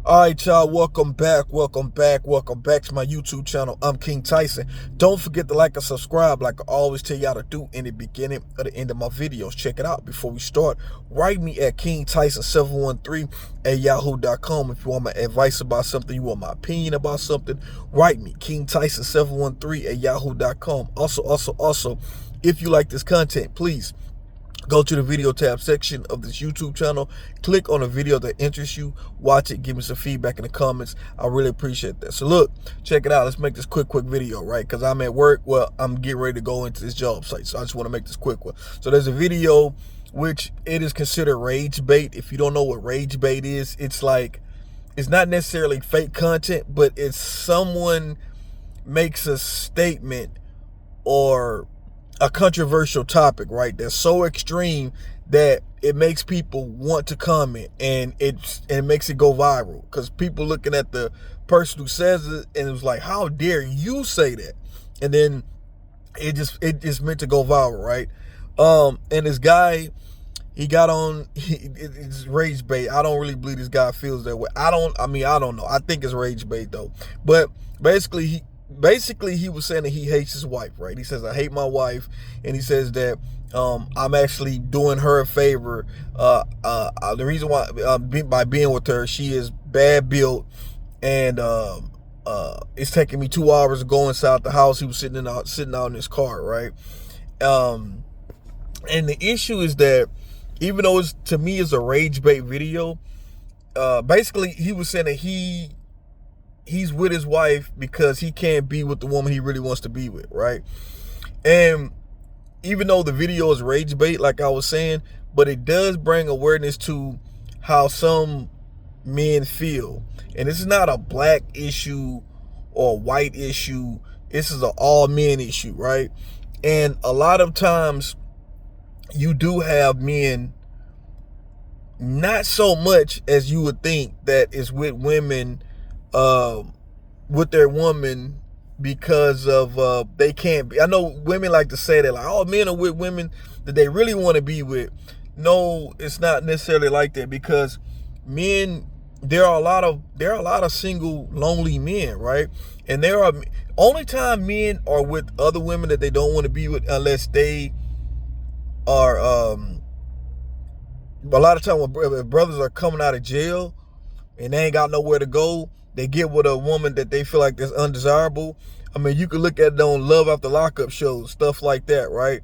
All right, y'all, welcome back to my YouTube channel. I'm King Tyson. Don't forget to like and subscribe like I always tell y'all to do in the beginning or the end of my videos. Check it out. Before we start, write me at KingTyson713 at yahoo.com if you want my advice about something, you want my opinion about something, write me, KingTyson713 at yahoo.com. Also, if you like this content, please go to the video tab section of this YouTube channel, click on a video that interests you, watch it, give me some feedback in the comments. I really appreciate that. So look, check it out. Let's make this quick video, right? Because I'm at work. Well, I'm getting ready to go into this job site. So I just want to make this quick one. So there's a video which it is considered rage bait. If you don't know what rage bait is, it's like, it's not necessarily fake content, but it's someone makes a statement or a controversial topic, right? That's so extreme that it makes people want to comment, and it makes it go viral because people looking at the person who says it and it was like, how dare you say that? And then it just meant to go viral, right? And this guy, he got on, it's rage bait. I don't really believe this guy feels that way. I don't know. I think it's rage bait though. But basically he was saying that he hates his wife, right? He says, I hate my wife. And he says that I'm actually doing her a favor. The reason why, by being with her, she is bad built, and it's taking me 2 hours to go inside the house. He was sitting out in his car, right? And the issue is that even though to me it's a rage bait video, basically he was saying that he's with his wife because he can't be with the woman he really wants to be with, right? And even though the video is rage bait, like I was saying, but it does bring awareness to how some men feel. And this is not a black issue or a white issue. This is an all men issue, right? And a lot of times you do have men, not so much as you would think, that is with women, with their woman because of they can't be. I know women like to say that, like, oh, men are with women that they really want to be with. No, it's not necessarily like that, because men, there are a lot of single lonely men, right? And there are only time men are with other women that they don't want to be with, unless they are a lot of time when brothers are coming out of jail and they ain't got nowhere to go, they get with a woman that they feel like is undesirable. I mean, you can look at it on Love After Lockup shows, stuff like that, right?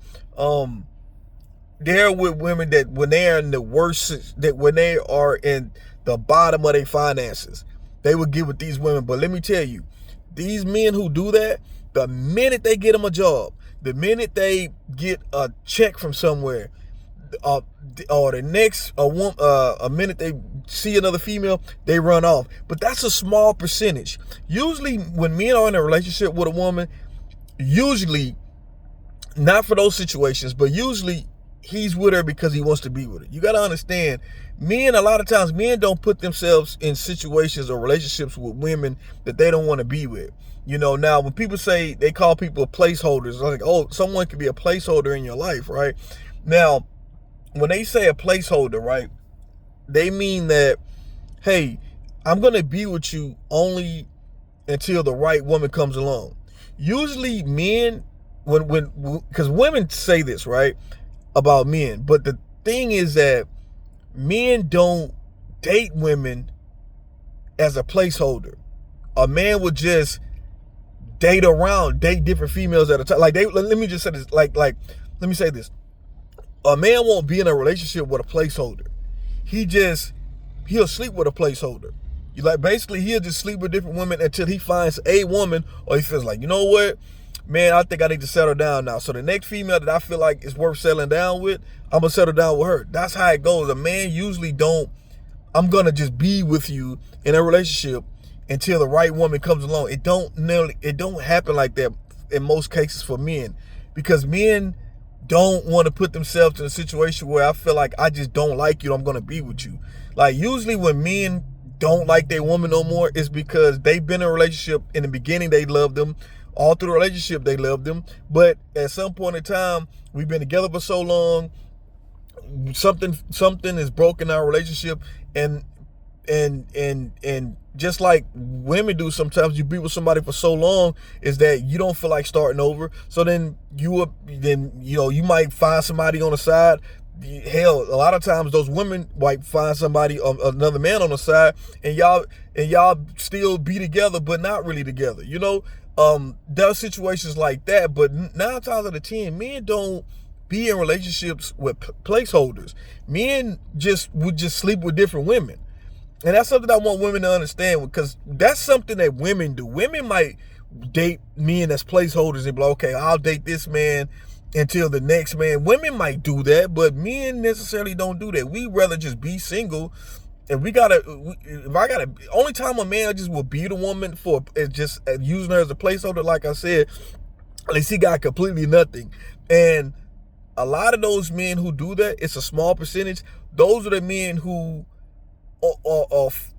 They're with women that when they are in the worst, that when they are in the bottom of their finances, they would get with these women. But let me tell you, these men who do that, the minute they get them a job, the minute they get a check from somewhere, or the next a minute they see another female, they run off. But that's a small percentage. Usually when men are in a relationship with a woman, usually, not for those situations, but usually he's with her because he wants to be with her. You got to understand, men, a lot of times men don't put themselves in situations or relationships with women that they don't want to be with. You know, now when people say, they call people placeholders, like, oh, someone could be a placeholder in your life, right? Now, when they say a placeholder, right, they mean that, hey, I'm going to be with you only until the right woman comes along. Usually men, because women say this, right, about men, but the thing is that men don't date women as a placeholder. A man would just date different females at a time. Like, let me just say this, let me say this. A man won't be in a relationship with a placeholder. He'll sleep with a placeholder. Basically, he'll just sleep with different women until he finds a woman, or he feels like, you know what, man, I think I need to settle down now. So the next female that I feel like is worth settling down with, I'm going to settle down with her. That's how it goes. A man usually I'm going to just be with you in a relationship until the right woman comes along. It don't happen like that in most cases for men, because men don't want to put themselves in a situation where I feel like I just don't like you, I'm going to be with you. Like, usually when men don't like their woman no more, it's because they've been in a relationship. In the beginning, they loved them. All through the relationship, they loved them. But at some point in time, we've been together for so long, something is broken in our relationship, and and just like women do sometimes, you be with somebody for so long is that you don't feel like starting over. So then you might find somebody on the side. Hell, a lot of times those women might find somebody, another man on the side, and y'all still be together but not really together. There are situations like that, but 9 times out of 10 men don't be in relationships with placeholders. Men would just sleep with different women. And that's something I want women to understand, because that's something that women do. Women might date men as placeholders and be like, okay, I'll date this man until the next man. Women might do that, but men necessarily don't do that. We rather just be single. And only time a man just will beat a woman for is just using her as a placeholder, like I said, at least he got completely nothing. And a lot of those men who do that, it's a small percentage. Those are the men who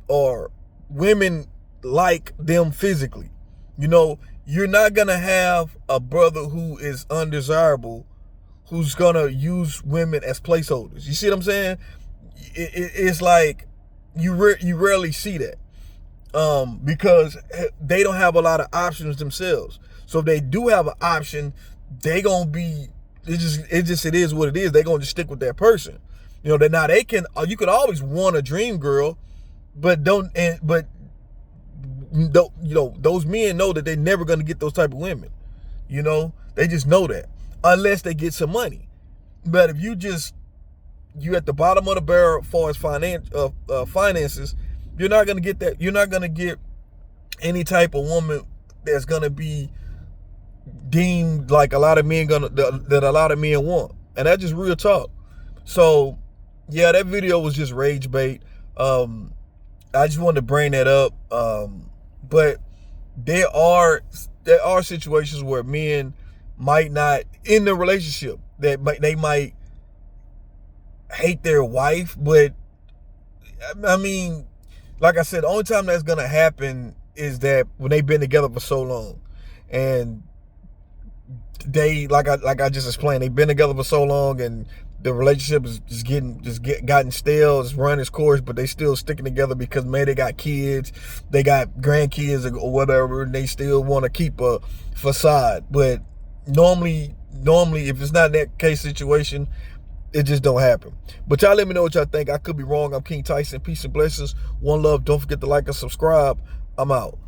or women like them physically. You're not gonna have a brother who is undesirable who's gonna use women as placeholders. You see what I'm saying? It's like you rarely see that, because they don't have a lot of options themselves. So if they do have an option, they gonna be it is what it is. They gonna just stick with that person. Now you can always want a dream girl, but those men know that they're never gonna get those type of women. They just know that, unless they get some money. But if you at the bottom of the barrel as far as finances, you're not gonna get that. You're not gonna get any type of woman that's gonna be deemed like a lot of men want, and that's just real talk. So yeah, that video was just rage bait. I just wanted to bring that up. But there are situations where men might not, in the relationship, they might hate their wife, but I mean, like I said, the only time that's gonna happen is that when they've been together for so long, and they like I just explained, they've been together for so long, and the relationship is gotten stale, it's run its course, but they still sticking together because maybe they got kids, they got grandkids or whatever, and they still want to keep a facade. But normally, if it's not that case situation, it just don't happen. But y'all let me know what y'all think. I could be wrong. I'm King Tyson. Peace and blessings. One love. Don't forget to like and subscribe. I'm out.